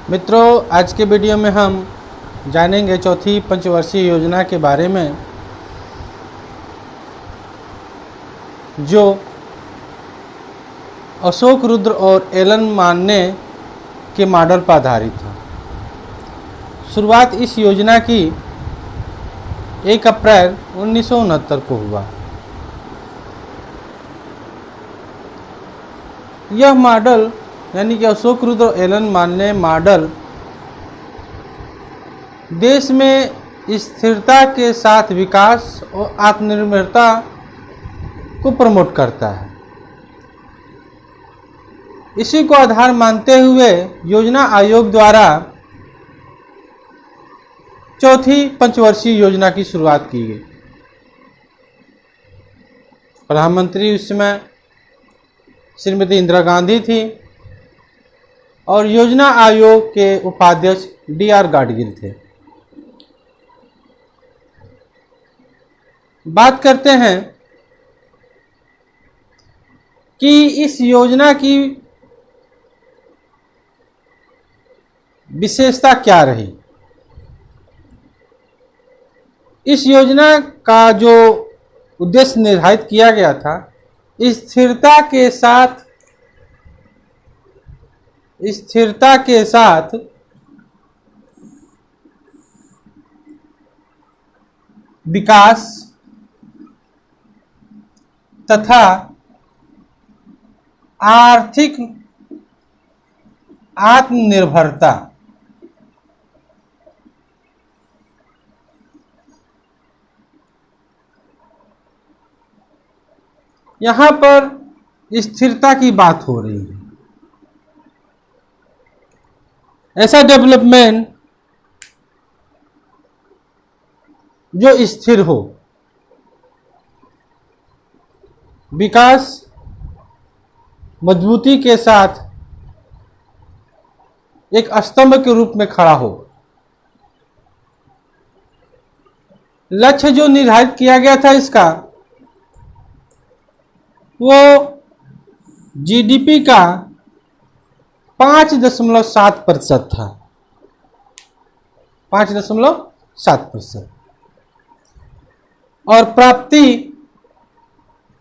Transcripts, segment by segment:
मित्रों, आज के वीडियो में हम जानेंगे चौथी पंचवर्षीय योजना के बारे में, जो अशोक रुद्र और एलन मान्ने के मॉडल पर आधारित था। शुरुआत इस योजना की 1 अप्रैल 1969 को हुआ। यह मॉडल यानी कि अशोक रुद्र और एलन मान्ने मॉडल देश में स्थिरता के साथ विकास और आत्मनिर्भरता को प्रमोट करता है। इसी को आधार मानते हुए योजना आयोग द्वारा चौथी पंचवर्षीय योजना की शुरुआत की गई। प्रधानमंत्री उस समय श्रीमती इंदिरा गांधी थी और योजना आयोग के उपाध्यक्ष D.R. गाडगिल थे। बात करते हैं कि इस योजना की विशेषता क्या रही। इस योजना का जो उद्देश्य निर्धारित किया गया था, स्थिरता के साथ विकास तथा आर्थिक आत्मनिर्भरता। यहाँ पर स्थिरता की बात हो रही है। ऐसा डेवलपमेंट जो स्थिर हो, विकास मजबूती के साथ एक स्तंभ के रूप में खड़ा हो। लक्ष्य जो निर्धारित किया गया था इसका, वो जीडीपी का 5.7% था। 5.7% और प्राप्ति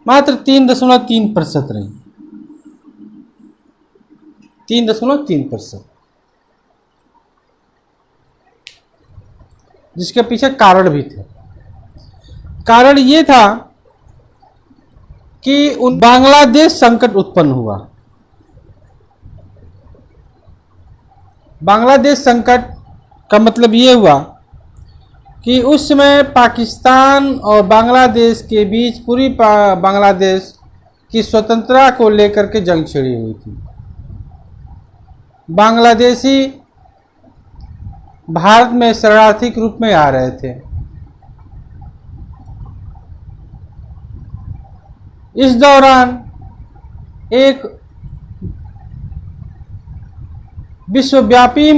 मात्र 3.3% रही। 3.3%, जिसके पीछे कारण भी थे। कारण ये था कि बांग्लादेश संकट उत्पन्न हुआ। बांग्लादेश संकट का मतलब ये हुआ कि उस समय पाकिस्तान और बांग्लादेश के बीच पूरी बांग्लादेश की स्वतंत्रता को लेकर के जंग छिड़ी हुई थी। बांग्लादेशी भारत में शरणार्थी के रूप में आ रहे थे। इस दौरान एक विश्वव्यापी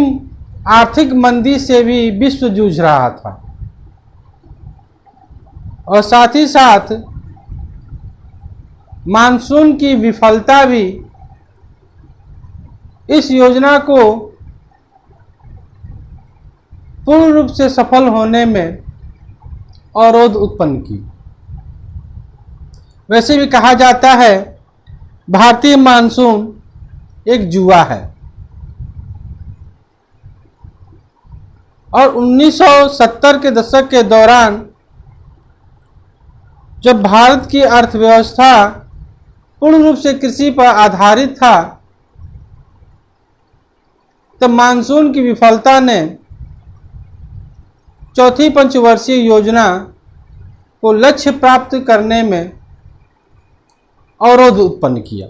आर्थिक मंदी से भी विश्व जूझ रहा था और साथ ही साथ मानसून की विफलता भी इस योजना को पूर्ण रूप से सफल होने में अवरोध उत्पन्न की। वैसे भी कहा जाता है, भारतीय मानसून एक जुआ है और 1970 के दशक के दौरान जब भारत की अर्थव्यवस्था पूर्ण रूप से कृषि पर आधारित था, तब मानसून की विफलता ने चौथी पंचवर्षीय योजना को लक्ष्य प्राप्त करने में अवरोध उत्पन्न किया।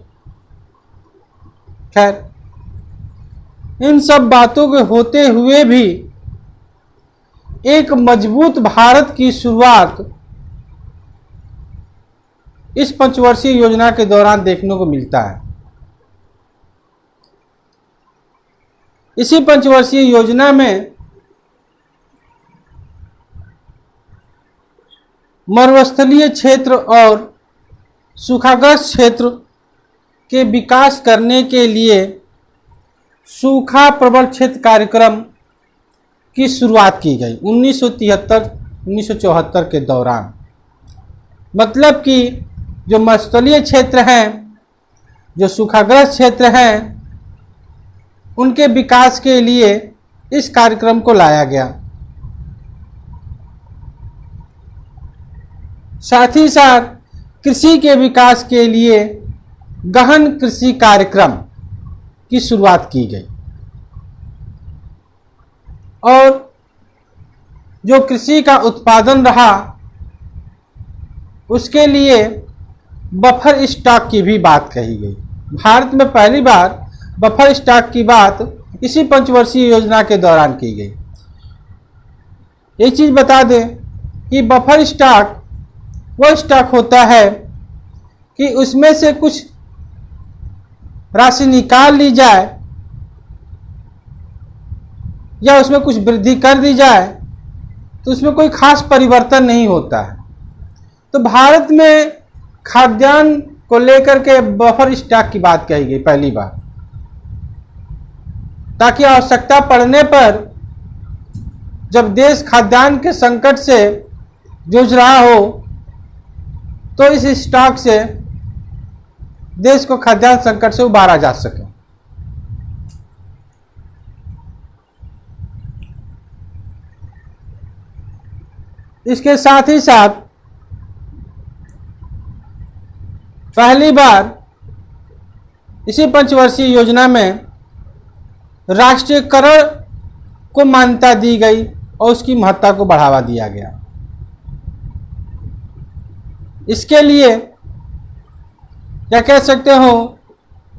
खैर, इन सब बातों के होते हुए भी एक मजबूत भारत की शुरुआत इस पंचवर्षीय योजना के दौरान देखने को मिलता है। इसी पंचवर्षीय योजना में मरुस्थलीय क्षेत्र और सूखाग्रस्त क्षेत्र के विकास करने के लिए सूखा प्रबल क्षेत्र कार्यक्रम की शुरुआत की गई 1973-1974 के दौरान। मतलब कि जो मरुस्थलीय क्षेत्र हैं, जो सूखाग्रस्त क्षेत्र हैं, उनके विकास के लिए इस कार्यक्रम को लाया गया। साथ ही साथ कृषि के विकास के लिए गहन कृषि कार्यक्रम की शुरुआत की गई और जो कृषि का उत्पादन रहा उसके लिए बफर स्टॉक की भी बात कही गई। भारत में पहली बार बफर स्टॉक की बात इसी पंचवर्षीय योजना के दौरान की गई। एक चीज बता दें कि बफर स्टॉक वो स्टॉक होता है कि उसमें से कुछ राशि निकाल ली जाए या उसमें कुछ वृद्धि कर दी जाए तो उसमें कोई खास परिवर्तन नहीं होता है। तो भारत में खाद्यान्न को लेकर के बफर स्टॉक की बात कही गई पहली बार, ताकि आवश्यकता पड़ने पर जब देश खाद्यान्न के संकट से जूझ रहा हो तो इस स्टॉक से देश को खाद्यान्न संकट से उबारा जा सके। इसके साथ ही साथ पहली बार इसी पंचवर्षीय योजना में राष्ट्रीयकरण को मान्यता दी गई और उसकी महत्ता को बढ़ावा दिया गया। इसके लिए क्या कह सकते हो,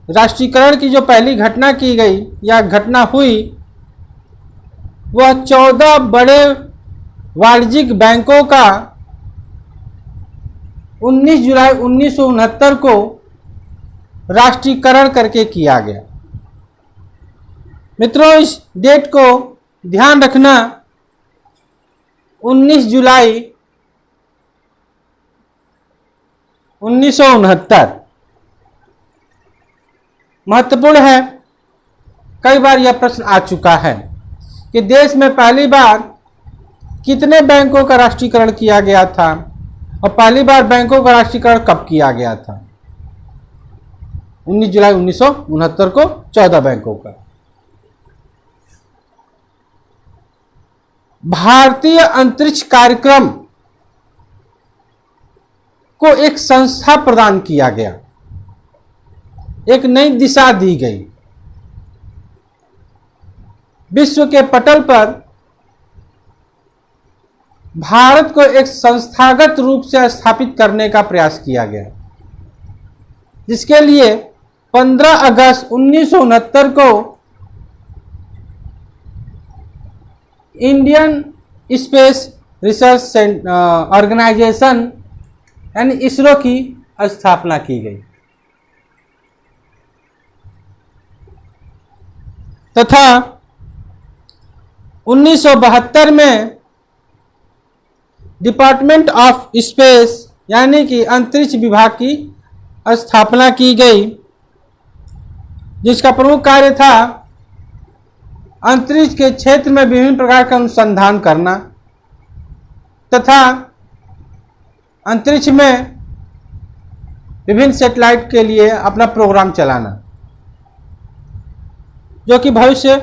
राष्ट्रीयकरण की जो पहली घटना की गई या घटना हुई वह 14 बड़े वाणिज्यिक बैंकों का 19 जुलाई 1969 को राष्ट्रीयकरण करके किया गया। मित्रों, इस डेट को ध्यान रखना, 19 जुलाई 1969 महत्वपूर्ण है। कई बार यह प्रश्न आ चुका है कि देश में पहली बार कितने बैंकों का राष्ट्रीयकरण किया गया था और पहली बार बैंकों का राष्ट्रीयकरण कब किया गया था। 19 जुलाई 1969 को 14 बैंकों का। भारतीय अंतरिक्ष कार्यक्रम को एक संस्था प्रदान किया गया, एक नई दिशा दी गई। विश्व के पटल पर भारत को एक संस्थागत रूप से स्थापित करने का प्रयास किया गया, जिसके लिए 15 अगस्त 1969 को इंडियन स्पेस रिसर्च ऑर्गेनाइजेशन यानी इसरो की स्थापना की गई तथा 1972 में डिपार्टमेंट ऑफ स्पेस यानी कि अंतरिक्ष विभाग की स्थापना की गई, जिसका प्रमुख कार्य था अंतरिक्ष के क्षेत्र में विभिन्न प्रकार का अनुसंधान करना तथा अंतरिक्ष में विभिन्न सैटेलाइट के लिए अपना प्रोग्राम चलाना, जो कि भविष्य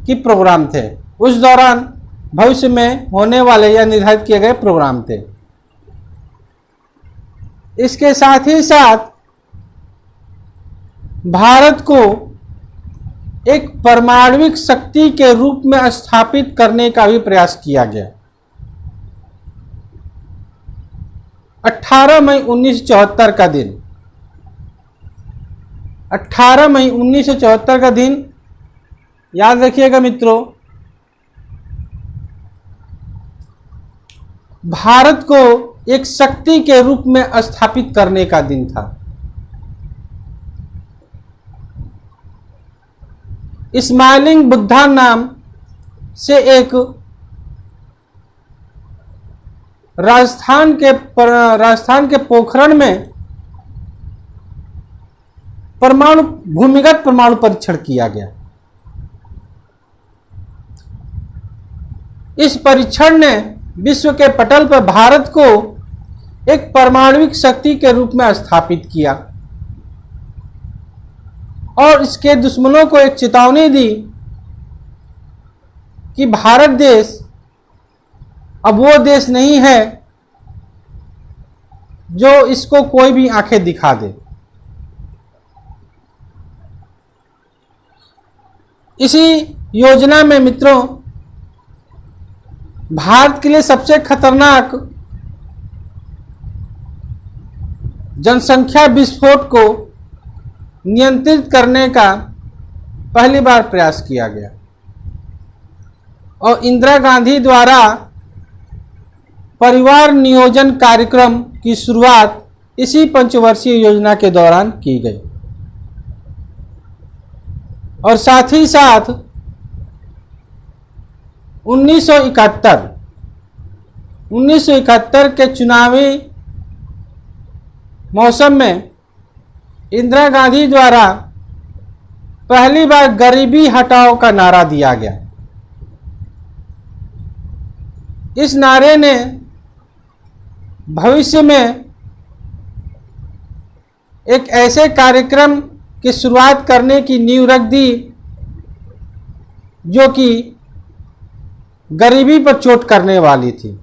की प्रोग्राम थे। उस दौरान भविष्य में होने वाले या निर्धारित किए गए प्रोग्राम थे। इसके साथ ही साथ भारत को एक परमाणविक शक्ति के रूप में स्थापित करने का भी प्रयास किया गया। 18 मई 1974 का दिन, 18 मई 1974 का दिन याद रखिएगा मित्रों, भारत को एक शक्ति के रूप में स्थापित करने का दिन था। स्माइलिंग बुद्धा नाम से एक राजस्थान के पोखरण में भूमिगत परमाणु परीक्षण किया गया। इस परीक्षण ने विश्व के पटल पर भारत को एक परमाणुविक शक्ति के रूप में स्थापित किया और इसके दुश्मनों को एक चेतावनी दी कि भारत देश अब वो देश नहीं है जो इसको कोई भी आंखें दिखा दे। इसी योजना में मित्रों, भारत के लिए सबसे खतरनाक जनसंख्या विस्फोट को नियंत्रित करने का पहली बार प्रयास किया गया और इंदिरा गांधी द्वारा परिवार नियोजन कार्यक्रम की शुरुआत इसी पंचवर्षीय योजना के दौरान की गई और साथ ही साथ 1971 के चुनावी मौसम में इंदिरा गांधी द्वारा पहली बार गरीबी हटाओ का नारा दिया गया। इस नारे ने भविष्य में एक ऐसे कार्यक्रम की शुरुआत करने की नींव रख दी जो कि गरीबी पर चोट करने वाली थी।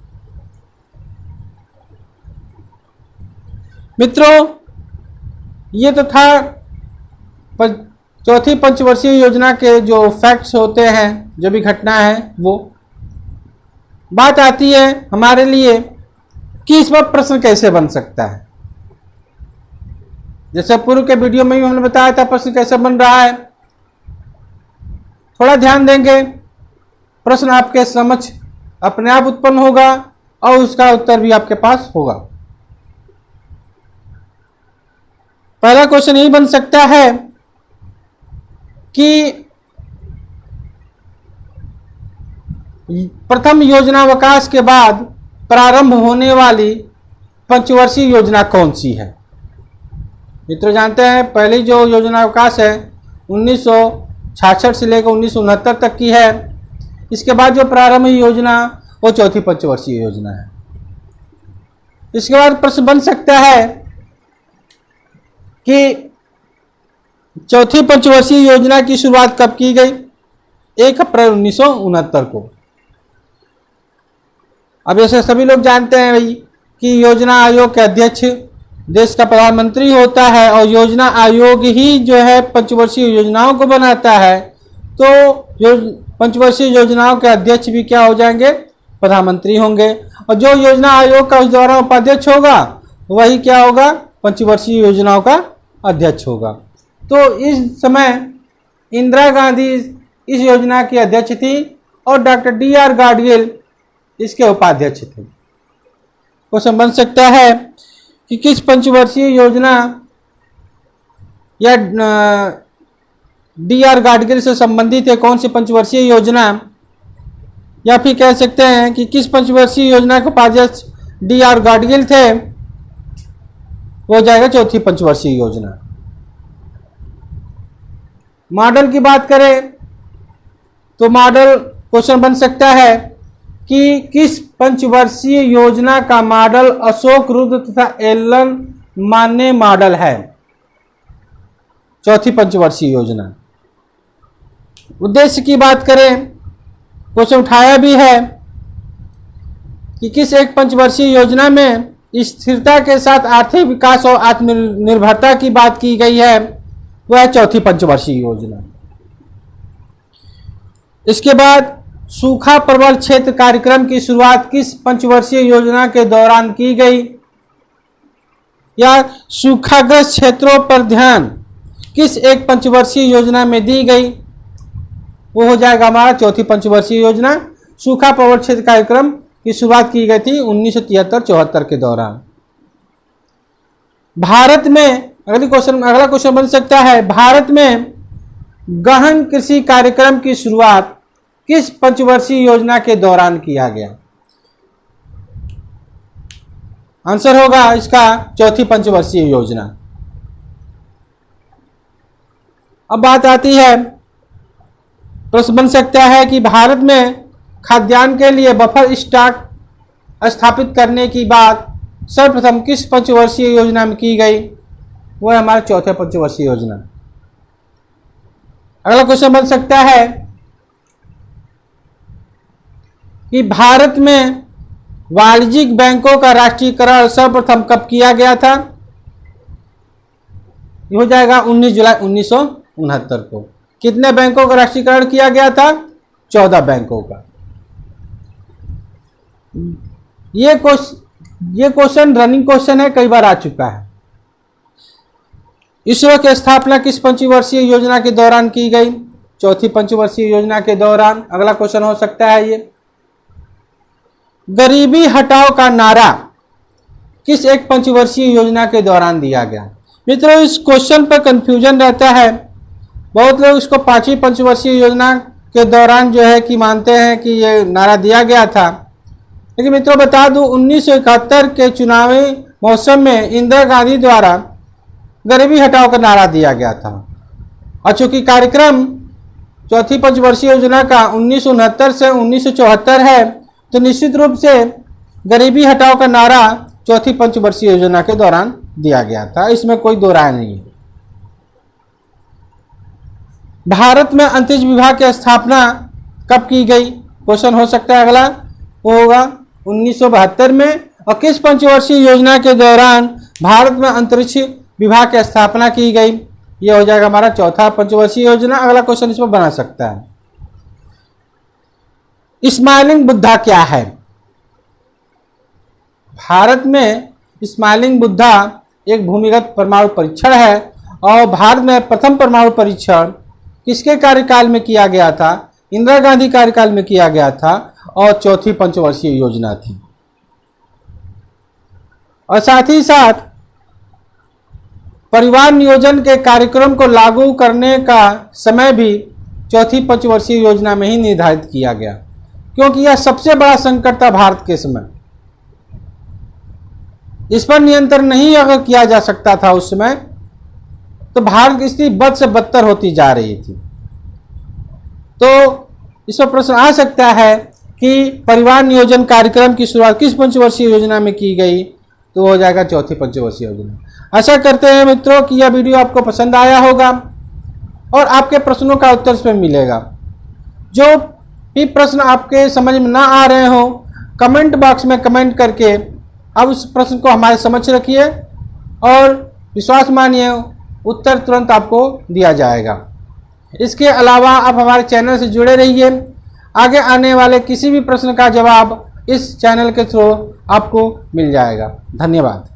मित्रों, ये तो था चौथी पंचवर्षीय योजना के जो फैक्ट्स होते हैं, जो भी घटना है वो। बात आती है हमारे लिए कि इस पर प्रश्न कैसे बन सकता है। जैसे पूर्व के वीडियो में भी हमने बताया था प्रश्न कैसे बन रहा है। थोड़ा ध्यान देंगे, प्रश्न आपके समझ अपने आप उत्पन्न होगा और उसका उत्तर भी आपके पास होगा। पहला क्वेश्चन यही बन सकता है कि प्रथम योजनावकाश के बाद प्रारंभ होने वाली पंचवर्षीय योजना कौन सी है। मित्रों, जानते हैं पहली जो योजनावकाश है 1966 से लेकर 1969 तक की है। इसके बाद जो प्रारंभ योजना वो चौथी पंचवर्षीय योजना है। इसके बाद प्रश्न बन सकता है कि चौथी पंचवर्षीय योजना की शुरुआत कब की गई। 1 अप्रैल 1969 को। अब जैसे सभी लोग जानते हैं भाई कि योजना आयोग के अध्यक्ष देश का प्रधानमंत्री होता है और योजना आयोग ही जो है पंचवर्षीय योजनाओं को बनाता है। तो पंचवर्षीय योजनाओं के अध्यक्ष भी क्या हो जाएंगे, प्रधानमंत्री होंगे। और जो योजना आयोग का उस दौरान उपाध्यक्ष होगा वही क्या होगा, पंचवर्षीय योजनाओं का अध्यक्ष होगा। तो इस समय इंदिरा गांधी इस योजना की अध्यक्ष थी और डॉक्टर D.R. गाडगिल इसके उपाध्यक्ष थे। क्वेश्चन बन सकता है कि किस पंचवर्षीय योजना या D.R. गाडगिल से संबंधित है, कौन सी पंचवर्षीय योजना, या फिर कह सकते हैं कि किस पंचवर्षीय योजना के उपाध्यक्ष D.R. गाडगिल थे, वो जाएगा चौथी पंचवर्षीय योजना। मॉडल की बात करें तो मॉडल क्वेश्चन बन सकता है कि किस पंचवर्षीय योजना का मॉडल अशोक रुद्र तथा एलन मान्य मॉडल है। चौथी पंचवर्षीय योजना। उद्देश्य की बात करें, क्वेश्चन उठाया भी है कि किस एक पंचवर्षीय योजना में स्थिरता के साथ आर्थिक विकास और आत्मनिर्भरता की बात की गई है, वह है चौथी पंचवर्षीय योजना। इसके बाद सूखा प्रबल क्षेत्र कार्यक्रम की शुरुआत किस पंचवर्षीय योजना के दौरान की गई, या सूखाग्रस्त क्षेत्रों पर ध्यान किस एक पंचवर्षीय योजना में दी गई, वो हो जाएगा हमारा चौथी पंचवर्षीय योजना। सूखा प्रबल क्षेत्र कार्यक्रम की शुरुआत की गई थी 1973-74 के दौरान। भारत में अगला क्वेश्चन बन सकता है, भारत में गहन कृषि कार्यक्रम की शुरुआत किस पंचवर्षीय योजना के दौरान किया गया। आंसर होगा इसका चौथी पंचवर्षीय योजना। अब बात आती है, प्रश्न बन सकता है कि भारत में खाद्यान्न के लिए बफर स्टॉक स्थापित करने की बात सर्वप्रथम किस पंचवर्षीय योजना में की गई? वो है हमारे चौथे पंचवर्षीय योजना। अगला क्वेश्चन बन सकता है कि भारत में वाणिज्यिक बैंकों का राष्ट्रीयकरण सर्वप्रथम कब किया गया था? ये हो जाएगा 19 जुलाई 1969 को। कितने बैंकों का राष्ट्रीयकरण किया गया था? 14 बैंकों का। ये क्वेश्चन रनिंग क्वेश्चन है, कई बार आ चुका है। इसरो की स्थापना किस पंचवर्षीय योजना के दौरान की गई? चौथी पंचवर्षीय योजना के दौरान। अगला क्वेश्चन हो सकता है ये, गरीबी हटाओ का नारा किस एक पंचवर्षीय योजना के दौरान दिया गया? मित्रों, इस क्वेश्चन पर कंफ्यूजन रहता है। बहुत लोग इसको पांचवी पंचवर्षीय योजना के दौरान जो है कि मानते हैं कि ये नारा दिया गया था, लेकिन मित्रों बता दूं 1971 के चुनावी मौसम में इंदिरा गांधी द्वारा गरीबी हटाओ का नारा दिया गया था। और चूंकि कार्यक्रम चौथी पंचवर्षीय योजना का 1969 से 1974 है, तो निश्चित रूप से गरीबी हटाओ का नारा चौथी पंचवर्षीय योजना के दौरान दिया गया था, इसमें कोई दो राय नहीं है। भारत में अंतरिक्ष विभाग की स्थापना कब की गई? क्वेश्चन हो सकता है अगला, वो होगा 1972 में। और किस पंचवर्षीय योजना के दौरान भारत में अंतरिक्ष विभाग की स्थापना की गई? ये हो जाएगा हमारा चौथा पंचवर्षीय योजना। अगला क्वेश्चन इसमें बना सकता है, स्माइलिंग बुद्धा क्या है? भारत में स्माइलिंग बुद्धा एक भूमिगत परमाणु परीक्षण है, और भारत में प्रथम परमाणु परीक्षण किसके कार्यकाल में किया गया था? इंदिरा गांधी कार्यकाल में किया गया था, और चौथी पंचवर्षीय योजना थी। और साथ ही साथ परिवार नियोजन के कार्यक्रम को लागू करने का समय भी चौथी पंचवर्षीय योजना में ही निर्धारित किया गया, क्योंकि यह सबसे बड़ा संकट था भारत के समय। इस पर नियंत्रण नहीं अगर किया जा सकता था उस समय, तो भारत की स्थिति बद से बदतर होती जा रही थी। तो इस पर प्रश्न आ सकता है कि परिवार नियोजन कार्यक्रम की शुरुआत किस पंचवर्षीय योजना में की गई? तो हो जाएगा चौथी पंचवर्षीय योजना। आशा करते हैं मित्रों कि यह वीडियो आपको पसंद आया होगा और आपके प्रश्नों का उत्तर इसमें मिलेगा। जो भी प्रश्न आपके समझ में ना आ रहे हो, कमेंट बॉक्स में कमेंट करके आप उस प्रश्न को हमारे समक्ष रखिए, और विश्वास मानिए उत्तर तुरंत आपको दिया जाएगा। इसके अलावा आप हमारे चैनल से जुड़े रहिए। आगे आने वाले किसी भी प्रश्न का जवाब इस चैनल के थ्रू आपको मिल जाएगा। धन्यवाद।